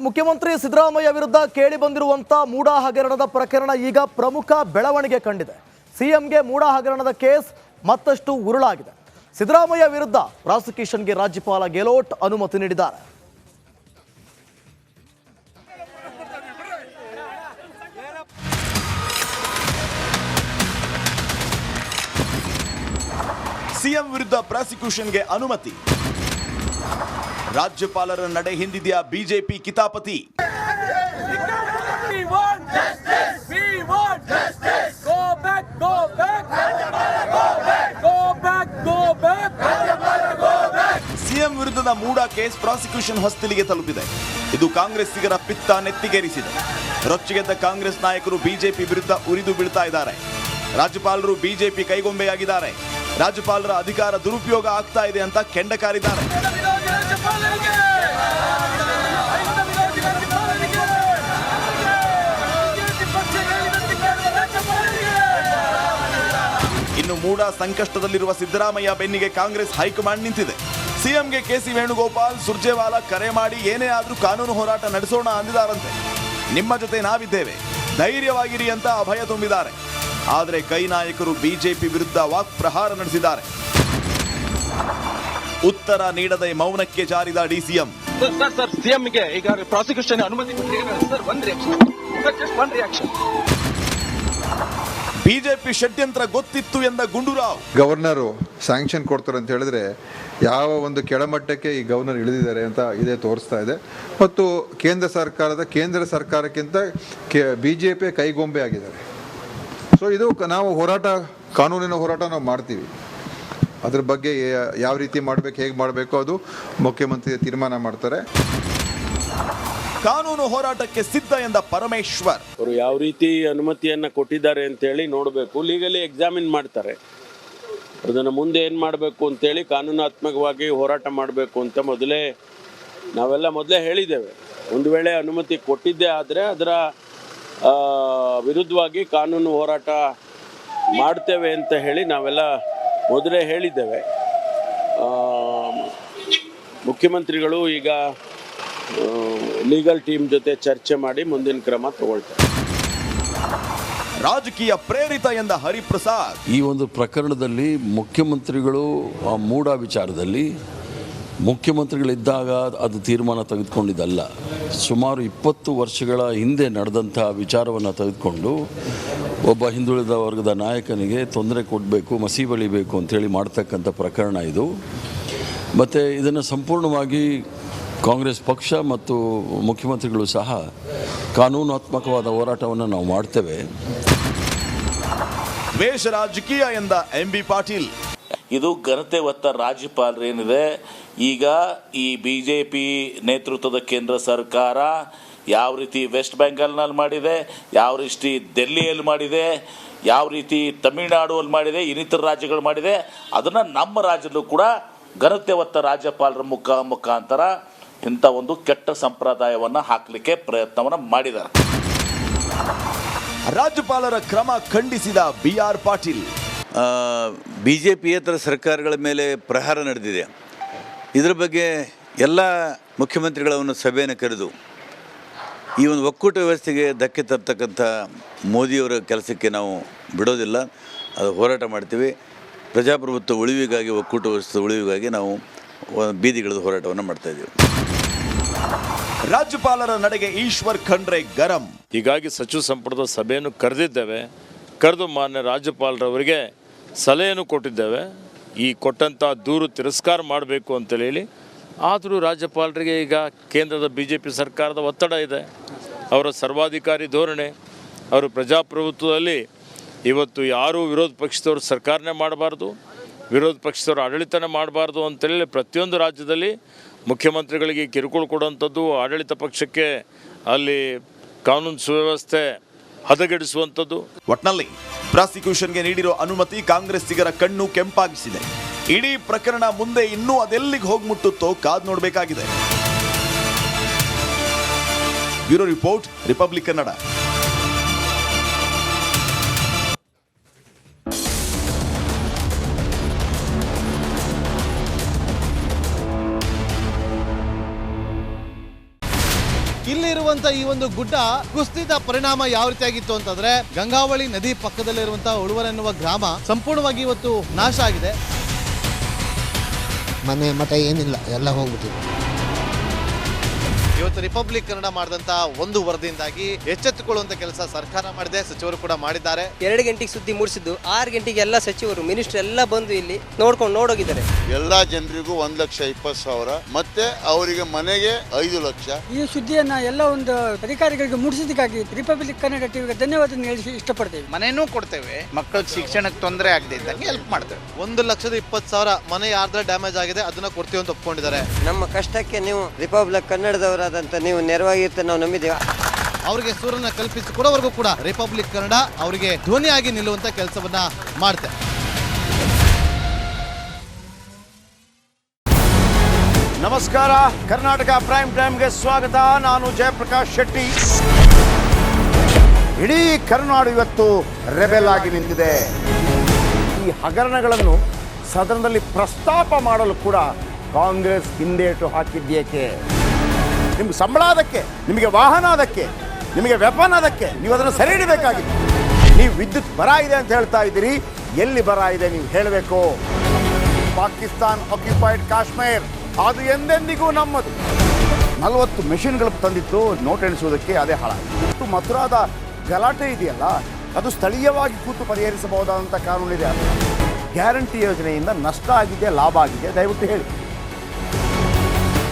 ಮುಖ್ಯಮಂತ್ರಿ ಸಿದ್ದರಾಮಯ್ಯ ವಿರುದ್ಧ ಕೇಳಿ ಬಂದಿರುವಂತ ಮೂಡ ಹಗರಣದ ಪ್ರಕರಣ ಈಗ ಪ್ರಮುಖ ಬೆಳವಣಿಗೆ ಕಂಡಿದೆ. ಸಿಎಂಗೆ ಮೂಡ ಹಗರಣದ ಕೇಸ್ ಮತ್ತಷ್ಟು ಉರುಳಾಗಿದೆ. ಸಿದ್ದರಾಮಯ್ಯ ವಿರುದ್ಧ ಪ್ರಾಸಿಕ್ಯೂಷನ್ಗೆ ರಾಜ್ಯಪಾಲ ಗೆಹ್ಲೋಟ್ ಅನುಮತಿ ನೀಡಿದ್ದಾರೆ. ಸಿಎಂ ವಿರುದ್ಧ ಪ್ರಾಸಿಕ್ಯೂಷನ್ಗೆ ಅನುಮತಿ. ರಾಜ್ಯಪಾಲರ ನಡೆ ಹಿಂದಿದೆಯಾ ಬಿಜೆಪಿ ಕಿತಾಪತಿ? ಸಿಎಂ ವಿರುದ್ಧದ ಮೂಡ ಕೇಸ್ ಪ್ರಾಸಿಕ್ಯೂಷನ್ ಹೊಸ್ತಿಲಿಗೆ ತಲುಪಿದೆ. ಇದು ಕಾಂಗ್ರೆಸ್ಸಿಗರ ಪಿತ್ತ ನೆತ್ತಿಗೇರಿಸಿದೆ. ರೊಚ್ಚಿಗೆದ್ದ ಕಾಂಗ್ರೆಸ್ ನಾಯಕರು ಬಿಜೆಪಿ ವಿರುದ್ಧ ಉರಿದು ಬೀಳ್ತಾ ಇದ್ದಾರೆ. ರಾಜ್ಯಪಾಲರು ಬಿಜೆಪಿ ಕೈಗೊಂಬೆಯಾಗಿದ್ದಾರೆ. ರಾಜ್ಯಪಾಲರ ಅಧಿಕಾರ ದುರುಪಯೋಗ ಆಗ್ತಾ ಇದೆ ಅಂತ ಕೆಂಡಕಾರಿದ್ದಾರೆ. ಇನ್ನು ಮೂಡ ಸಂಕಷ್ಟದಲ್ಲಿರುವ ಸಿದ್ದರಾಮಯ್ಯ ಬೆನ್ನಿಗೆ ಕಾಂಗ್ರೆಸ್ ಹೈಕಮಾಂಡ್ ನಿಂತಿದೆ. ಸಿಎಂಗೆ ಕೆಸಿ ವೇಣುಗೋಪಾಲ್, ಸುರ್ಜೇವಾಲಾ ಕರೆ ಮಾಡಿ ಏನೇ ಆದ್ರೂ ಕಾನೂನು ಹೋರಾಟ ನಡೆಸೋಣ ಅಂದಿದ್ದಾರಂತೆ. ನಿಮ್ಮ ಜೊತೆ ನಾವಿದ್ದೇವೆ, ಧೈರ್ಯವಾಗಿರಿ ಅಂತ ಅಭಯ ತುಂಬಿದ್ದಾರೆ. ಆದರೆ ಕೈ ನಾಯಕರು ಬಿಜೆಪಿ ವಿರುದ್ಧ ವಾಕ್ ಪ್ರಹಾರ ನಡೆಸಿದ್ದಾರೆ. ಉತ್ತರ ನೀಡದೆ ಮೌನಕ್ಕೆ ಜಾರಿದ ಡಿಸಿಎಂ. ಸಿಎಂಗೆ ಈಗ ಪ್ರಾಸಿಕ್ಯೂಷನ್ ಅನುಮತಿ ಬಿಜೆಪಿ ಷಡ್ಯಂತ್ರ ಗೊತ್ತಿತ್ತು ಎಂದ ಗುಂಡೂರಾವ್. ಗವರ್ನರು ಸ್ಯಾಂಕ್ಷನ್ ಕೊಡ್ತಾರೆ ಅಂತ ಹೇಳಿದ್ರೆ ಯಾವ ಒಂದು ಕೆಳಮಟ್ಟಕ್ಕೆ ಈ ಗವರ್ನರ್ ಇಳಿದಿದ್ದಾರೆ ಅಂತ ಇದೇ ತೋರಿಸ್ತಾ ಇದೆ. ಮತ್ತು ಕೇಂದ್ರ ಸರ್ಕಾರಕ್ಕಿಂತ ಬಿಜೆಪಿ ಕೈಗೊಂಬೆ ಆಗಿದ್ದಾರೆ. ಸೊ ಇದು ನಾವು ಕಾನೂನಿನ ಹೋರಾಟ ನಾವು ಮಾಡ್ತೀವಿ. ಅದ್ರ ಬಗ್ಗೆ ಯಾವ ರೀತಿ ಮಾಡಬೇಕು, ಹೇಗೆ ಮಾಡಬೇಕು ಅದು ಮುಖ್ಯಮಂತ್ರಿ ತೀರ್ಮಾನ ಮಾಡ್ತಾರೆ. ಕಾನೂನು ಹೋರಾಟಕ್ಕೆ ಸಿದ್ಧ ಎಂದ ಪರಮೇಶ್ವರ್. ಅವರು ಯಾವ ರೀತಿ ಅನುಮತಿಯನ್ನು ಕೊಟ್ಟಿದ್ದಾರೆ ಅಂತೇಳಿ ನೋಡಬೇಕು. ಲೀಗಲಿ ಎಕ್ಸಾಮಿನ್ ಮಾಡ್ತಾರೆ. ಅದನ್ನು ಮುಂದೆ ಏನು ಮಾಡಬೇಕು ಅಂತೇಳಿ ಕಾನೂನಾತ್ಮಕವಾಗಿ ಹೋರಾಟ ಮಾಡಬೇಕು ಅಂತ ನಾವೆಲ್ಲ ಮೊದಲೇ ಹೇಳಿದ್ದೇವೆ. ಒಂದು ವೇಳೆ ಅನುಮತಿ ಕೊಟ್ಟಿದ್ದೇ ಆದರೆ ಅದರ ವಿರುದ್ಧವಾಗಿ ಕಾನೂನು ಹೋರಾಟ ಮಾಡ್ತೇವೆ ಅಂತ ಹೇಳಿ ನಾವೆಲ್ಲ ಮೊದಲೇ ಹೇಳಿದ್ದೇವೆ. ಮುಖ್ಯಮಂತ್ರಿಗಳು ಈಗ ಲೀಗಲ್ ಟೀಮ್ ಜೊತೆ ಚರ್ಚೆ ಮಾಡಿ ಮುಂದಿನ ಕ್ರಮ ತಗೊಳ್ತಾರೆ. ರಾಜಕೀಯ ಪ್ರೇರಿತ ಎಂದ ಹರಿಪ್ರಸಾದ್. ಈ ಒಂದು ಪ್ರಕರಣದಲ್ಲಿ ಮುಖ್ಯಮಂತ್ರಿಗಳು ಆ ಮೂಡ ವಿಚಾರದಲ್ಲಿ ಮುಖ್ಯಮಂತ್ರಿಗಳಿದ್ದಾಗ ಅದು ತೀರ್ಮಾನ ತೆಗೆದುಕೊಂಡಿದ್ದಲ್ಲ. ಸುಮಾರು 20 ವರ್ಷಗಳ ಹಿಂದೆ ನಡೆದಂಥ ವಿಚಾರವನ್ನು ತೆಗೆದುಕೊಂಡು ಒಬ್ಬ ಹಿಂದುಳಿದ ವರ್ಗದ ನಾಯಕನಿಗೆ ತೊಂದರೆ ಕೊಡಬೇಕು, ಮಸಿ ಬಳಿಬೇಕು ಅಂಥೇಳಿ ಮಾಡ್ತಕ್ಕಂಥ ಪ್ರಕರಣ ಇದು. ಮತ್ತು ಇದನ್ನು ಸಂಪೂರ್ಣವಾಗಿ ಕಾಂಗ್ರೆಸ್ ಪಕ್ಷ ಮತ್ತು ಮುಖ್ಯಮಂತ್ರಿಗಳು ಸಹ ಕಾನೂನಾತ್ಮಕವಾದ ಹೋರಾಟವನ್ನು ನಾವು ಮಾಡ್ತೇವೆ. ದ್ವೇಷ ರಾಜಕೀಯ ಎಂದ ಎಂಬಿ ಪಾಟೀಲ್. ಇದು ಘನತೆ ಹೊತ್ತ ರಾಜ್ಯಪಾಲರು ಏನಿದೆ, ಈಗ ಈ ಬಿಜೆಪಿ ನೇತೃತ್ವದ ಕೇಂದ್ರ ಸರ್ಕಾರ ಯಾವ ರೀತಿ ವೆಸ್ಟ್ ಬೆಂಗಾಲ್ನಲ್ಲಿ ಮಾಡಿದೆ, ಯಾವ ರೀತಿ ಡೆಲ್ಲಿಯಲ್ಲಿ ಮಾಡಿದೆ, ಯಾವ ರೀತಿ ತಮಿಳುನಾಡುವಲ್ಲಿ ಮಾಡಿದೆ, ಇನ್ನಿತರ ರಾಜ್ಯಗಳು ಮಾಡಿದೆ, ಅದನ್ನು ನಮ್ಮ ರಾಜ್ಯದಲ್ಲೂ ಕೂಡ ಘನತೆ ಹೊತ್ತ ರಾಜ್ಯಪಾಲರ ಮುಖಾಂತರ ಇಂಥ ಒಂದು ಕೆಟ್ಟ ಸಂಪ್ರದಾಯವನ್ನು ಹಾಕಲಿಕ್ಕೆ ಪ್ರಯತ್ನವನ್ನು ಮಾಡಿದ್ದಾರೆ. ರಾಜ್ಯಪಾಲರ ಕ್ರಮ ಖಂಡಿಸಿದ BR ಪಾಟೀಲ್. ಬಿಜೆಪಿಯೇತರ ಸರ್ಕಾರಗಳ ಮೇಲೆ ಪ್ರಹಾರ ನಡೆದಿದೆ. ಇದರ ಬಗ್ಗೆ ಎಲ್ಲ ಮುಖ್ಯಮಂತ್ರಿಗಳ ಒಂದು ಸಭೆಯನ್ನು ಕರೆದು ಈ ಒಂದು ಒಕ್ಕೂಟ ವ್ಯವಸ್ಥೆಗೆ ಧಕ್ಕೆ ತರ್ತಕ್ಕಂಥ ಮೋದಿಯವರ ಕೆಲಸಕ್ಕೆ ನಾವು ಬಿಡೋದಿಲ್ಲ, ಅದು ಹೋರಾಟ ಮಾಡ್ತೀವಿ. ಪ್ರಜಾಪ್ರಭುತ್ವ ಉಳಿವಿಗಾಗಿ, ಒಕ್ಕೂಟ ವ್ಯವಸ್ಥೆ ಉಳಿವಿಗಾಗಿ ನಾವು ಬೀದಿಗಿಳಿದ ಹೋರಾಟವನ್ನು ಮಾಡ್ತಾಯಿದ್ದೀವಿ. ರಾಜ್ಯಪಾಲರ ನಡೆಗೆ ಈಶ್ವರ್ ಖಂಡ್ರೆ ಗರಂ. ಹೀಗಾಗಿ ಸಚಿವ ಸಂಪುಟದ ಸಭೆಯನ್ನು ಕರೆದು ಮಾನ್ಯ ರಾಜ್ಯಪಾಲರವರಿಗೆ ಸಲಹೆಯನ್ನು ಕೊಟ್ಟಿದ್ದೇವೆ. ಈ ಕೊಟ್ಟಂಥ ದೂರು ತಿರಸ್ಕಾರ ಮಾಡಬೇಕು ಅಂತೇಳಿ. ಆದರೂ ರಾಜ್ಯಪಾಲರಿಗೆ ಈಗ ಕೇಂದ್ರದ BJP ಸರ್ಕಾರದ ಒತ್ತಡ ಇದೆ. ಅವರ ಸರ್ವಾಧಿಕಾರಿ ಧೋರಣೆ, ಅವರು ಪ್ರಜಾಪ್ರಭುತ್ವದಲ್ಲಿ ಇವತ್ತು ಯಾರೂ ವಿರೋಧ ಪಕ್ಷದವರು ಸರ್ಕಾರನೇ ಮಾಡಬಾರ್ದು, ವಿರೋಧ ಪಕ್ಷದವರು ಆಡಳಿತನೇ ಮಾಡಬಾರ್ದು ಅಂತೇಳಿ ಪ್ರತಿಯೊಂದು ರಾಜ್ಯದಲ್ಲಿ ಮುಖ್ಯಮಂತ್ರಿಗಳಿಗೆ ಕಿರುಕುಳ ಕೊಡುವಂಥದ್ದು, ಆಡಳಿತ ಪಕ್ಷಕ್ಕೆ ಅಲ್ಲಿ ಕಾನೂನು ಸುವ್ಯವಸ್ಥೆ ಹದಗೆಡಿಸುವಂಥದ್ದು. ಒಟ್ನಲ್ಲಿ ಪ್ರಾಸಿಕ್ಯೂಷನ್ಗೆ ನೀಡಿರೋ ಅನುಮತಿ ಕಾಂಗ್ರೆಸ್ಸಿಗರ ಕಣ್ಣು ಕೆಂಪಾಗಿಸಿದೆ. ಇಡೀ ಪ್ರಕರಣ ಮುಂದೆ ಇನ್ನೂ ಅದೆಲ್ಲಿಗೆ ಹೋಗಿ ಮುಟ್ಟುತ್ತೋ ಕಾದು ನೋಡಬೇಕಾಗಿದೆ. Bureau report, republic Kannada. ಇಲ್ಲಿರುವಂತ ಈ ಒಂದು ಗುಡ್ಡ ಕುಸಿದ ಪರಿಣಾಮ ಯಾವ ರೀತಿಯಾಗಿತ್ತು ಅಂತಂದ್ರೆ ಗಂಗಾವಳಿ ನದಿ ಪಕ್ಕದಲ್ಲಿರುವಂತಹ ಉಳುವರ ಎನ್ನುವ ಗ್ರಾಮ ಸಂಪೂರ್ಣವಾಗಿ ಇವತ್ತು ನಾಶ ಆಗಿದೆ. ಮನೆ ಮಠ ಏನಿಲ್ಲ, ಎಲ್ಲ ಹೋಗ್ಬಿಟ್ಟಿದೆ. ಇವತ್ತು ರಿಪಬ್ಲಿಕ್ ಕನ್ನಡ ಮಾಡಿದಂತಹ ಒಂದು ವರದಿಯಿಂದಾಗಿ ಎಚ್ಚೆತ್ತುಕೊಳ್ಳುವಂತ ಕೆಲಸ ಸರ್ಕಾರ ಮಾಡಿದೆ, ಸಚಿವರು ಕೂಡ ಮಾಡಿದ್ದಾರೆ. 2 ಗಂಟೆಗೆ ಸುದ್ದಿ ಮೂಡಿಸಿದ್ದು 6 ಗಂಟೆಗೆ ಎಲ್ಲ ಸಚಿವರು ಮಿನಿಸ್ಟರ್ ಎಲ್ಲ ಬಂದು ಇಲ್ಲಿ ನೋಡೋಗಿದ್ದಾರೆ. ಎಲ್ಲಾ ಜನರಿಗೂ 1,20,000 ಮತ್ತೆ ಅವರಿಗೆ ಮನೆಗೆ 5 ಲಕ್ಷ. ಈ ಸುದ್ದಿಯನ್ನ ಎಲ್ಲ ಒಂದು ಅಧಿಕಾರಿಗಳಿಗೆ ಮುಟ್ಟಿಸಿದಕ್ಕಾಗಿ ರಿಪಬ್ಲಿಕ್ ಕನ್ನಡ ಟಿವಿಗೆ ಧನ್ಯವಾದ ಹೇಳಿ ಇಷ್ಟಪಡ್ತೇವೆ. ಮನೆನೂ ಕೊಡ್ತೇವೆ, ಮಕ್ಕಳ ಶಿಕ್ಷಣಕ್ಕೆ ತೊಂದರೆ ಆಗದೆ ಇದ್ದಂಗೆ ಹೆಲ್ಪ್ ಮಾಡ್ತೇವೆ. 1,20,000 ಮನೆ ಯಾರ್ದ್ರ ಡ್ಯಾಮೇಜ್ ಆಗಿದೆ ಅದನ್ನ ಕೊಡ್ತೀವಿ ಅಂತ ಒಪ್ಕೊಂಡಿದ್ದಾರೆ. ನಮ್ಮ ಕಷ್ಟಕ್ಕೆ ನೀವು ರಿಪಬ್ಲಿಕ್ ಕನ್ನಡದವರಾದಂತ ನೀವು ನೆರವಾಗಿರ್ತೀವಿ ನಾವು ನಂಬಿದ್ದೇವೆ. ಅವರಿಗೆ ಸೂರನ್ನ ಕಲ್ಪಿಸಿಕೊಡೋವರೆಗೂ ಕೂಡ ರಿಪಬ್ಲಿಕ್ ಕನ್ನಡ ಅವರಿಗೆ ಧ್ವನಿಯಾಗಿ ನಿಲ್ಲುವಂತ ಕೆಲಸವನ್ನ ಮಾಡುತ್ತೆ. ನಮಸ್ಕಾರ, ಕರ್ನಾಟಕ ಪ್ರೈಮ್ ಟೈಮ್ಗೆ ಸ್ವಾಗತ. ನಾನು ಜಯಪ್ರಕಾಶ್ ಶೆಟ್ಟಿ. ಇಡೀ ಕರ್ನಾಡು ಇವತ್ತು ರೆಬೆಲ್ ಆಗಿ ನಿಂತಿದೆ. ಈ ಹಗರಣಗಳನ್ನು ಸದನದಲ್ಲಿ ಪ್ರಸ್ತಾಪ ಮಾಡಲು ಕೂಡ ಕಾಂಗ್ರೆಸ್ ಹಿಂದೇಟು ಹಾಕಿದ್ದೇಕೆ? ನಿಮ್ಗೆ ಸಂಬಳ ಅದಕ್ಕೆ, ನಿಮಗೆ ವಾಹನ ಅದಕ್ಕೆ, ನಿಮಗೆ ವೆಪನ್ ಅದಕ್ಕೆ, ನೀವು ಅದನ್ನು ಸೆರೆ ಹಿಡಿಬೇಕಾಗಿತ್ತು. ನೀವು ವಿದ್ಯುತ್ ಬರ ಇದೆ ಅಂತ ಹೇಳ್ತಾ ಇದ್ದೀರಿ, ಎಲ್ಲಿ ಬರ ಇದೆ ನೀವು ಹೇಳಬೇಕು. ಪಾಕಿಸ್ತಾನ್ ಆಕ್ಯುಪೈಡ್ ಕಾಶ್ಮೀರ್ ಅದು ಎಂದೆಂದಿಗೂ ನಮ್ಮದು. 40 ಮೆಷಿನ್ಗಳು ತಂದಿತ್ತು ನೋಟ್ ಎಣಿಸುವುದಕ್ಕೆ, ಅದೇ ಹಾಳಾಯಿತು. ಮಥುರಾದ ಗಲಾಟೆ ಇದೆಯಲ್ಲ, ಅದು ಸ್ಥಳೀಯವಾಗಿ ಕೂತು ಪರಿಹರಿಸಬಹುದಾದಂಥ ಕಾನೂನಿದೆ. ಗ್ಯಾರಂಟಿ ಯೋಜನೆಯಿಂದ ನಷ್ಟ ಆಗಿದೆ, ಲಾಭ ಆಗಿದೆ, ದಯವಿಟ್ಟು ಹೇಳಿ.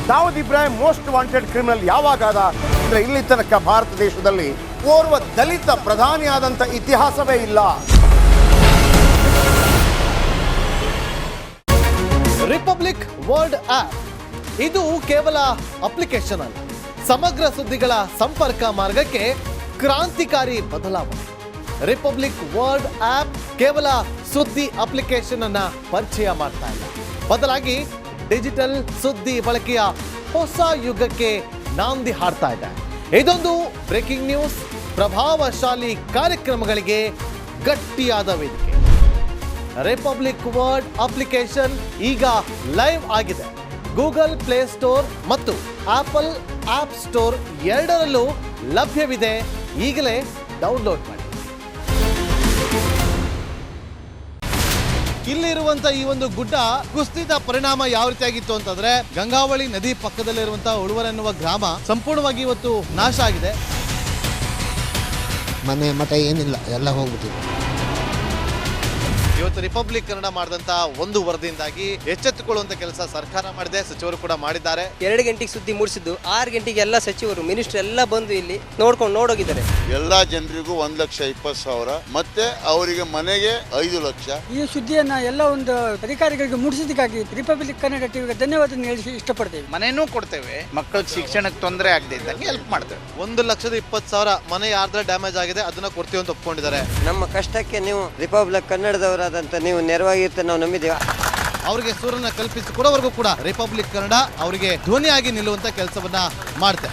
Dawood Ibrahim most wanted criminal ಯಾವಾಗಾದ ಅಂದರೆ ಇಲ್ಲಿ ತನಕ ಭಾರತ ದೇಶದಲ್ಲಿ ಓರ್ವ ದಲಿತ ಪ್ರಧಾನಿಯಾದಂಥ ಇತಿಹಾಸವೇ ಇಲ್ಲ. ರಿಪಬ್ಲಿಕ್ ವರ್ಲ್ಡ್ ಆಪ್ ಇದು ಕೇವಲ ಅಪ್ಲಿಕೇಶನ್ ಅಲ್ಲ, ಸಮಗ್ರ ಸುದ್ದಿಗಳ ಸಂಪರ್ಕ ಮಾರ್ಗಕ್ಕೆ ಕ್ರಾಂತಿಕಾರಿ ಬದಲಾವಣೆ. ರಿಪಬ್ಲಿಕ್ ವರ್ಲ್ಡ್ ಆಪ್ ಕೇವಲ ಸುದ್ದಿ ಅಪ್ಲಿಕೇಶನ್ ಅನ್ನ ಪರಿಚಯ ಮಾಡ್ತಾ ಇಲ್ಲ, ಬದಲಾಗಿ ಡಿಜಿಟಲ್ ಸುದ್ದಿ ಬಳಕೆಯ ಹೊಸ ಯುಗಕ್ಕೆ ನಾಂದಿ ಹಾಡ್ತಾ ಇದೆ. ಇದೊಂದು ಬ್ರೇಕಿಂಗ್ ನ್ಯೂಸ್, ಪ್ರಭಾವಶಾಲಿ ಕಾರ್ಯಕ್ರಮಗಳಿಗೆ ಗಟ್ಟಿಯಾದ ವೇದಿಕೆ. ರಿಪಬ್ಲಿಕ್ ವರ್ಲ್ಡ್ ಅಪ್ಲಿಕೇಶನ್ ಈಗ ಲೈವ್ ಆಗಿದೆ. ಗೂಗಲ್ ಪ್ಲೇ ಸ್ಟೋರ್ ಮತ್ತು ಆಪಲ್ ಆಪ್ ಸ್ಟೋರ್ ಎರಡರಲ್ಲೂ ಲಭ್ಯವಿದೆ. ಈಗಲೇ ಡೌನ್ಲೋಡ್ ಮಾಡಿ. ಇಲ್ಲಿರುವಂತ ಈ ಒಂದು ಗುಡ್ಡ ಕುಸಿದ ಪರಿಣಾಮ ಯಾವ ರೀತಿಯಾಗಿತ್ತು ಅಂತಂದ್ರೆ ಗಂಗಾವಳಿ ನದಿ ಪಕ್ಕದಲ್ಲಿರುವಂತಹ ಉಳುವರ ಎನ್ನುವ ಗ್ರಾಮ ಸಂಪೂರ್ಣವಾಗಿ ಇವತ್ತು ನಾಶ ಆಗಿದೆ. ಮನೆ ಮಠ ಏನಿಲ್ಲ, ಎಲ್ಲ ಹೋಗ್ಬಿಟ್ಟಿದೆ. ಇವತ್ತು ರಿಪಬ್ಲಿಕ್ ಕನ್ನಡ ಮಾಡಿದಂತಹ ಒಂದು ವರದಿಯಿಂದಾಗಿ ಎಚ್ಚೆತ್ತುಕೊಳ್ಳುವಂತ ಕೆಲಸ ಸರ್ಕಾರ ಮಾಡಿದೆ, ಸಚಿವರು ಕೂಡ ಮಾಡಿದ್ದಾರೆ. 2 ಗಂಟೆಗೆ ಸುದ್ದಿ ಮೂಡಿಸಿದ್ದು 6 ಗಂಟೆಗೆ ಎಲ್ಲ ಸಚಿವರು ಮಿನಿಸ್ಟರ್ ಎಲ್ಲ ಬಂದು ಇಲ್ಲಿ ನೋಡೋಗಿದ್ದಾರೆ. ಎಲ್ಲಾ ಜನರಿಗೂ 1,20,000 ಮತ್ತೆ ಅವರಿಗೆ ಮನೆಗೆ 5 ಲಕ್ಷ. ಈ ಸುದ್ದಿಯನ್ನ ಎಲ್ಲ ಒಂದು ಅಧಿಕಾರಿಗಳಿಗೆ ಮುಟ್ಟಿಸಿದಕ್ಕಾಗಿ ರಿಪಬ್ಲಿಕ್ ಕನ್ನಡ ಟಿವಿಗೆ ಧನ್ಯವಾದ ಹೇಳಿ ಇಷ್ಟಪಡ್ತೇವೆ. ಮನೆನೂ ಕೊಡ್ತೇವೆ, ಮಕ್ಕಳ ಶಿಕ್ಷಣಕ್ಕೆ ತೊಂದರೆ ಆಗದೆ ಇದ್ದಂಗೆ ಹೆಲ್ಪ್ ಮಾಡ್ತೇವೆ. 1,20,000 ಮನೆ ಯಾರ್ದ್ರ ಡ್ಯಾಮೇಜ್ ಆಗಿದೆ ಅದನ್ನ ಕೊಡ್ತೀವಿ ಅಂತ ಒಪ್ಕೊಂಡಿದ್ದಾರೆ. ನಮ್ಮ ಕಷ್ಟಕ್ಕೆ ನೀವು ರಿಪಬ್ಲಿಕ್ ಕನ್ನಡದವರಾದಂತ ನೀವು ನೆರವಾಗಿರ್ತೀವಿ ನಾವು ನಂಬಿದ್ದೇವೆ. ಅವರಿಗೆ ಸೂರನ್ನ ಕಲ್ಪಿಸಿಕೊಡೋವರೆಗೂ ಕೂಡ ರಿಪಬ್ಲಿಕ್ ಕನ್ನಡ ಅವರಿಗೆ ಧ್ವನಿಯಾಗಿ ನಿಲ್ಲುವಂತ ಕೆಲಸವನ್ನ ಮಾಡುತ್ತೆ.